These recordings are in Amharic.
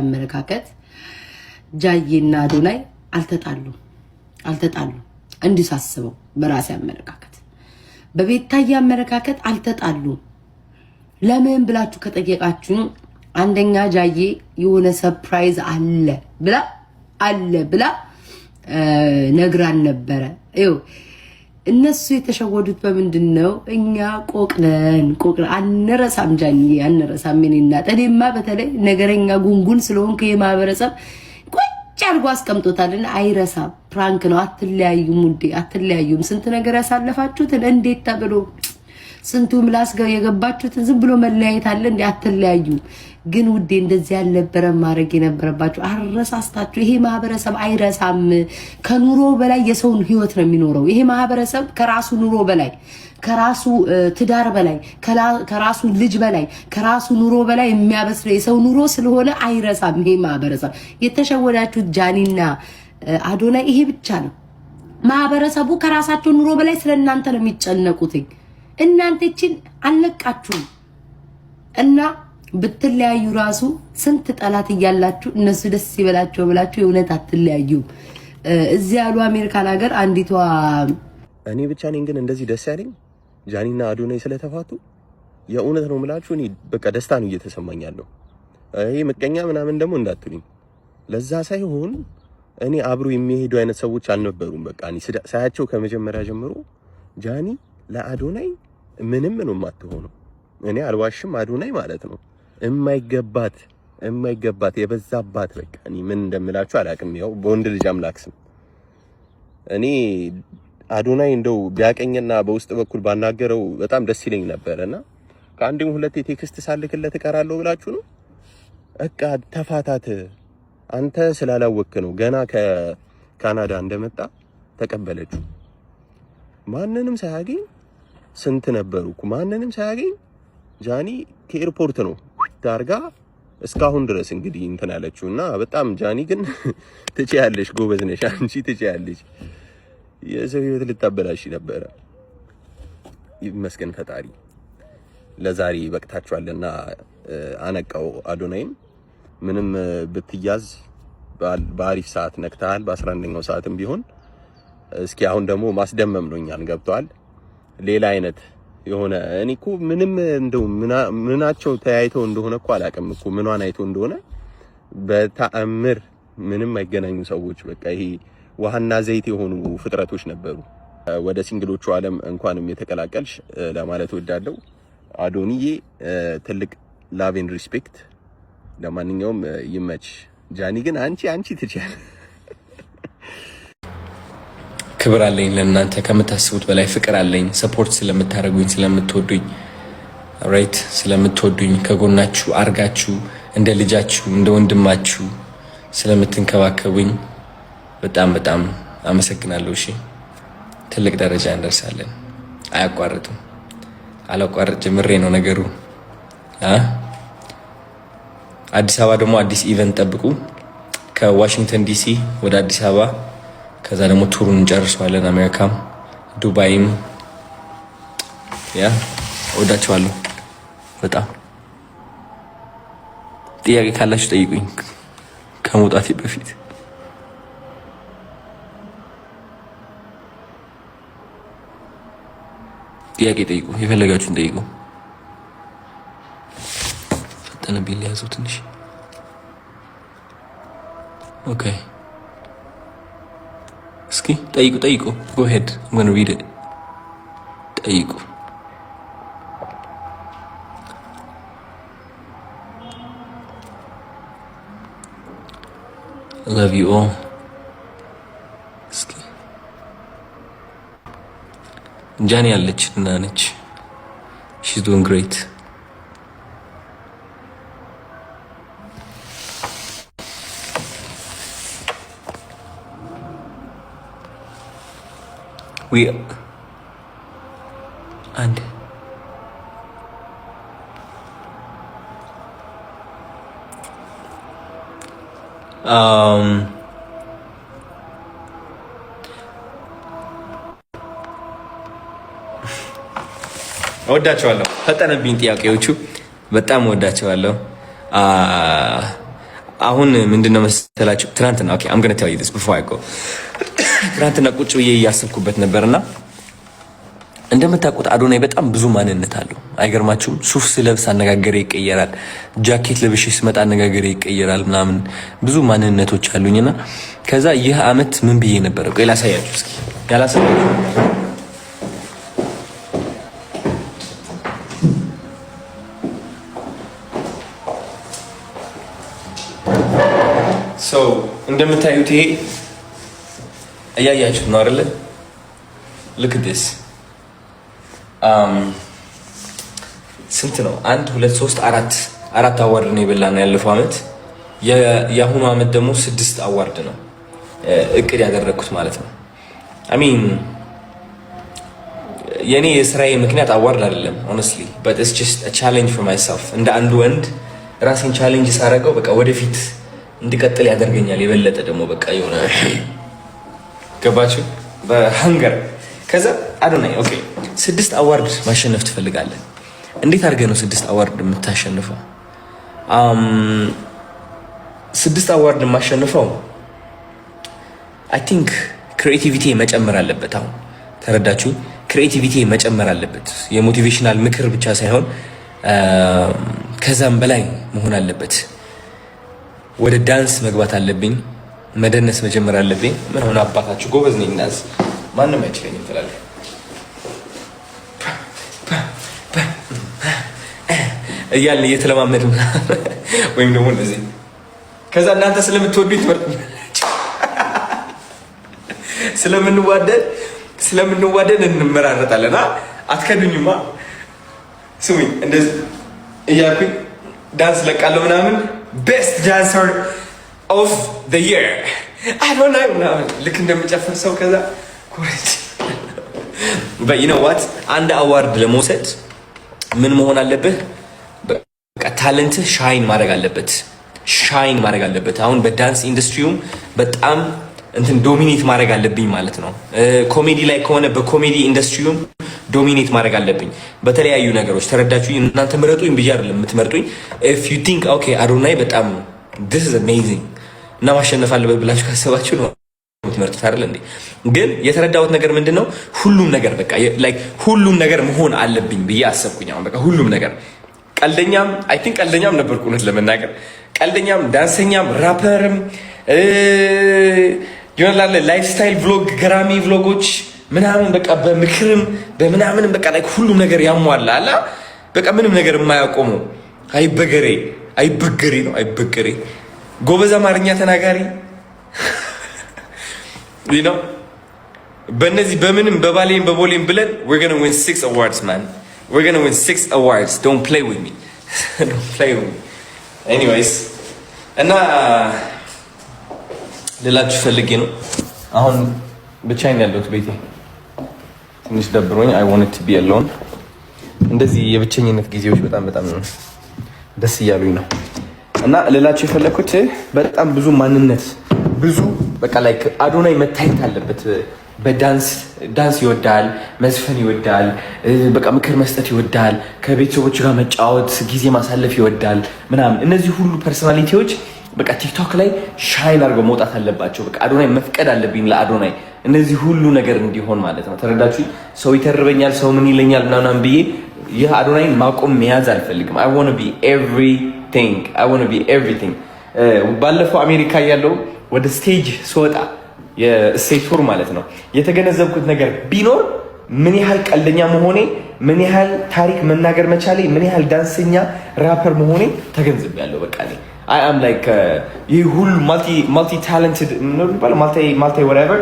አመለካከት ጃዬና አዶናይ አልተጣሉ እንዲሳስበው በራሴ አመለካከት በቤታዬ አመለካከት አልተጣሉ። ለምን ብላችሁ ከጠየቃችሁ አንደኛ ጃዬ የሆነ ሰርፕራይዝ አለ ብላ ነግራን ነበረ። እነሱ የተሸወዱት በምንድነው? እኛ ቆቅነን አንረሳም፣ ጃዬ አንረሳም። እኔና እኔማ በተለይ ነገረኛ ጉንጉን ስለሆንኩ የማህበረሰብ ቁጭ አድርጎ አስቀምጦታልና አይረሳም። ፕራንክ ነው፣ አትለያዩም ውዴ፣ አትለያዩም። ስንት ነገር ያሳለፋችሁትን እንዴት ተብሎ ስንቱ ምላስ የገባችሁትን ዝም ብሎ መለያየት አለ እንዴ? አትለያዩም። ግን ውዴ እንደዚህ ያልነበረ ማድረግ የነበረባችሁ አረሳስታችሁ። ይሄ ማህበረሰብ አይረሳም። ከኑሮ በላይ የሰውን ህይወት ነው የሚኖረው። ይሄ ማህበረሰብ ከራሱ ኑሮ በላይ ከራሱ ትዳር በላይ ከራሱ ልጅ በላይ ከራሱ ኑሮ በላይ የሚያበስረው የሰው ኑሮ ስለሆነ አይረሳም። ይሄ ማህበረሰብ የተሸወዳችሁት ጃኒና አዶናይ ይሄ ብቻ ነው። ማህበረሰቡ ከራሳቸው ኑሮ በላይ ስለእናንተ ነው የሚጨነቁት። እናንተ እቺን አልነቃችሁም እና ብትለያዩ ራሱ ስንት ጠላት እያላችሁ እነሱ ደስ ይበላቸው ብላችሁ የእውነት አትለያዩም። እዚህ ያሉ አሜሪካን ሀገር አንዲቷ እኔ ብቻ ነኝ ግን እንደዚህ ደስ ያለኝ ጃኒና አዶናይ ስለተፋቱ። የእውነት ነው የምላችሁ፣ እኔ በቃ ደስታ ነው እየተሰማኝ ያለው። ይሄ ምቀኛ ምናምን ደግሞ እንዳትሉኝ፣ ለዛ ሳይሆን እኔ አብሮ የሚሄዱ አይነት ሰዎች አልነበሩም። በቃ እኔ ሳያቸው ከመጀመሪያ ጀምሮ ጃኒ ለአዶናይ ምንም ነው የማትሆነው። እኔ አልዋሽም፣ አዶናይ ማለት ነው የማይገባት የበዛባት። በቃ እኔ ምን እንደምላችሁ አላውቅም። ያው በወንድ ልጅ አምላክ ስም እኔ አዶናይ እንደው ቢያቀኝና በውስጥ በኩል ባናገረው በጣም ደስ ይለኝ ነበርና ከአንድም ሁለቴ ቴክስት ሳልክለት እቀራለሁ ብላችሁ ነው። በቃ ተፋታት። አንተ ስላላወክ ነው። ገና ከካናዳ እንደመጣ ተቀበለችው። ማንንም ሳያገኝ ስንት ነበሩኩ ማንንም ሳያገኝ ጃኒ ከኤርፖርት ነው ታርጋ እስካሁን ድረስ እንግዲህ እንትን አለችውና በጣም ጃኒ ግን ትችያለሽ፣ ጎበዝ ነሽ አንቺ ትችያለሽ። የሰው ህይወት ልታበላሽ ነበር። ይመስገን ፈጣሪ ለዛሬ በቅታችኋልና አነቃው። አዶናይም ምንም ብትያዝ በአሪፍ ሰዓት ነክተሃል፣ በ11ኛው ሰዓትም ቢሆን እስኪ አሁን ደግሞ ማስደመም ነው። እኛን ገብቷል። ሌላ አይነት የሆነ እኔ እኮ ምንም እንደው ምናቸው ተያይተው እንደሆነ እኮ አላውቅም እኮ ምኗን አይቶ እንደሆነ በተአምር ምንም አይገናኙ ሰዎች። በቃ ይሄ ውሃና ዘይት የሆኑ ፍጥረቶች ነበሩ። ወደ ሲንግሎቹ ዓለም እንኳንም የተቀላቀልሽ ለማለት ወዳለው አዶኒዬ፣ ትልቅ ላቭ ኤንድ ሪስፔክት። ለማንኛውም ይመች። ጃኒ ግን አንቺ ትችያለሽ። ክብር አለኝ ለእናንተ ከምታስቡት በላይ ፍቅር አለኝ። ሰፖርት ስለምታደርጉኝ ስለምትወዱኝ፣ ራይት ስለምትወዱኝ፣ ከጎናችሁ አርጋችሁ እንደ ልጃችሁ እንደ ወንድማችሁ ስለምትንከባከቡኝ በጣም አመሰግናለሁ። እሺ ትልቅ ደረጃ እንደርሳለን። አያቋርጥም። አላቋርጥ ጀምሬ ነው ነገሩ። አዲስ አበባ ደግሞ አዲስ ኢቨንት ጠብቁ። ከዋሽንግተን ዲሲ ወደ አዲስ አበባ፣ ከዛ ደግሞ ቱሩን እንጨርሰዋለን። አሜሪካም ዱባይም። ወዳችኋለሁ በጣም። ጥያቄ ካላችሁ ጠይቁኝ ከመውጣቴ በፊት። ጥያቄ ጠይቁ፣ የፈለጋችሁን ጠይቁ። ፈጠነብኝ ሊያዘው ትንሽ። ኦኬ እስኪ ጠይቁ። go ahead, I'm going to read it. ጠይቁ። I love you all. እስኪ ጃኒ ያለች እና ነች። she's doing great. and ወዳቸዋለሁ። ፈጠነብኝ ጥያቄዎቹ። በጣም ወዳቸዋለሁ። አሁን ምንድነው መሰላችሁ ትናንትና ኦኬ I'm going to tell you this before I go ትናንትና ቁጭ ብዬ እያሰብኩበት ነበርና እንደምታውቁት አዶናይ በጣም ብዙ ማንነት አለው። አይገርማችሁም? ሱፍ ስለብስ አነጋገሬ ይቀየራል፣ ጃኬት ለብሼ ስመጣ አነጋገሬ ይቀየራል ምናምን ብዙ ማንነቶች አሉኝና ከዛ ይህ አመት ምን ብዬ ነበር? ቆይ ላሳያችሁ እስኪ ያላሰባችሁ እንደምታዩት ይሄ እያያችሁት ነው አይደለ? look at this ስንት ነው? 1 2 3 4 አዋርድ ነው የበላነው ያለፈው አመት። የአሁኑ አመት ደግሞ 6 አዋርድ ነው እቅድ ያደረኩት ማለት ነው። አሚን የኔ የስራዬ ምክንያት አዋርድ አይደለም honestly but it's just a challenge for myself እንደ አንድ ወንድ ራሴን ቻሌንጅ ሳረገው በቃ ወደፊት እንድቀጥል ያደርገኛል። የበለጠ ደግሞ በቃ የሆነ ገባችሁ በሃንገር ከዛ አዶናይ ኦኬ 6 አዋርድ ማሸነፍ ትፈልጋለህ? እንዴት አድርገህ ነው 6 አዋርድ የምታሸንፈው? 6 አዋርድ የማሸንፈው አይ ቲንክ ክሪኤቲቪቲ መጨመር አለበት። አሁን ተረዳችሁ? ክሪኤቲቪቲ መጨመር አለበት። የሞቲቬሽናል ምክር ብቻ ሳይሆን ከዛም በላይ መሆን አለበት። ወደ ዳንስ መግባት አለብኝ። መደነስ መጀመር አለብኝ። ምን ሆነ አባታችሁ ጎበዝ ነኝ ዳንስ ማንንም አይችለኝም ትላለህ እያልን እየተለማመድ ወይም ደግሞ እንደዚህ ከዛ እናንተ ስለምትወዱኝ ትመርጥ ስለምንዋደድ እንመራረጣለን። አትከዱኝማ። ስሙኝ እንደዚህ እያልኩኝ ዳንስ ለቃለሁ ምናምን best dancer of the year አዶናይ ምናምን ልክ እንደምጨፍር ሰው ከዛ but you know what አንድ አዋርድ ለመውሰድ ምን መሆን አለበት? በቃ ታለንት ሻይን ማድረግ አለበት። አሁን በዳንስ ኢንዱስትሪውም በጣም እንትን ዶሚኔት ማድረግ አለብኝ ማለት ነው። ኮሜዲ ላይ ከሆነ በኮሜዲ ኢንዱስትሪውም ዶሚኔት ማድረግ አለብኝ በተለያዩ ነገሮች። ተረዳችሁ? እናንተ ምረጡኝ ብዬ አይደለም የምትመርጡኝ። if you think okay አዶናይ በጣም this is amazing እና ማሸነፍ አለበት ብላችሁ ካሰባችሁ ነው የምትመርጡት አይደል እንዴ? ግን የተረዳሁት ነገር ምንድነው? ሁሉም ነገር በቃ like ሁሉም ነገር መሆን አለብኝ ብዬ አሰብኩኝ። አሁን በቃ ሁሉም ነገር ቀልደኛም አይ ቲንክ ቀልደኛም ነበርኩ እውነት ለመናገር ቀልደኛም፣ ዳንሰኛም፣ ራፐርም ይሆናል ላይፍ ስታይል ቭሎግ፣ ገራሚ ቭሎጎች ምናምን በቃ በምክርም በምናምንም በቃ ላይ ሁሉም ነገር ያሟላል። በቃ ምንም ነገር የማያቆመው አይበገሬ ጎበዝ አማርኛ ተናጋሪ you know በእነዚህ በምንም በባሌም በቦሌም ብለን we're going to win 6 awards man. We're going to win 6 awards. Don't play with me. Anyways እና ሌላችሁ ፈልጌ ነው አሁን ብቻዬን ያለሁት ቤቴ ትንሽ ደብሮኝ I wanted to be alone። እንደዚህ የብቸኝነት ጊዜዎች በጣም ደስ እያሉኝ ነው። እና ሌላችሁ የፈለኩት በጣም ብዙ ማንነት ብዙ በቃ ላይክ አዶናይ መታየት አለበት። በዳንስ ይወዳል፣ መዝፈን ይወዳል፣ በቃ ምክር መስጠት ይወዳል፣ ከቤተሰቦች ጋር መጫወት ጊዜ ማሳለፍ ይወዳል ምናምን። እነዚህ ሁሉ ፐርሰናሊቲዎች በቃ ቲክቶክ ላይ ሻይን አድርገው መውጣት አለባቸው። በቃ አዶናይ መፍቀድ አለብኝ ለአዶናይ እነዚህ ሁሉ ነገር እንዲሆን ማለት ነው። ተረዳችሁ? ሰው ይተርበኛል፣ ሰው ምን ይለኛል ምናምን ብዬ ይህ አዶናይን ማቆም መያዝ አልፈልግም። I want to be everything። ባለፈው አሜሪካ ያለው ወደ ስቴጅ ስወጣ የስቴጅ ቱር ማለት ነው የተገነዘብኩት ነገር ቢኖር ምን ያህል ቀልደኛ መሆኔ፣ ምን ያህል ታሪክ መናገር መቻሌ፣ ምን ያህል ዳንሰኛ ራፐር መሆኔ ተገንዝቤያለሁ። በቃ I am like ይህ ሁሉ multi talented multi whatever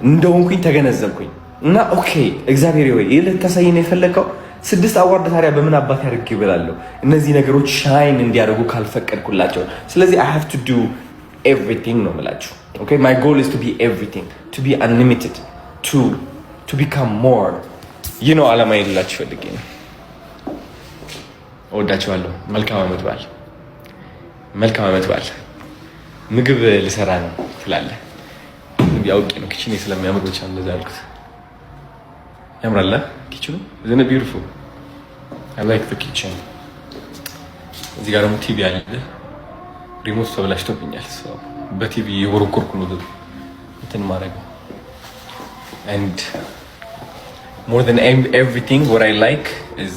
እንደሆንኩኝ ተገነዘብኩኝ። እና ኦኬ እግዚአብሔር ወይ ልታሳየኝ የፈለከው 6 አዋርድ ታዲያ በምን አባት ያድርግ ይብላለሁ እነዚህ ነገሮች ሻይን እንዲያደርጉ ካልፈቀድኩላቸው። ስለዚህ I have to do everything ነው የምላችሁ። Okay, my goal is to be everything, to be unlimited, to become more. You know አላማ ይላችሁ ፈልጌ ነው። እወዳችኋለሁ። መልካም ዓመት በዓል። ምግብ ልሰራ ነው ትላለህ። ያውቄ ነው ኪችኔ ስለሚያምር ብቻ እንደዛ አልኩት። ያምራል ኪችኑ? Isn't it beautiful? I like the kitchen። እዚህ ጋር ደግሞ ቲቪ አለ። ሪሞት ተበላሽቶብኛል። በቲቪ የወረኮርኩ ነው እንትን ማድረግ and more than everything what I like is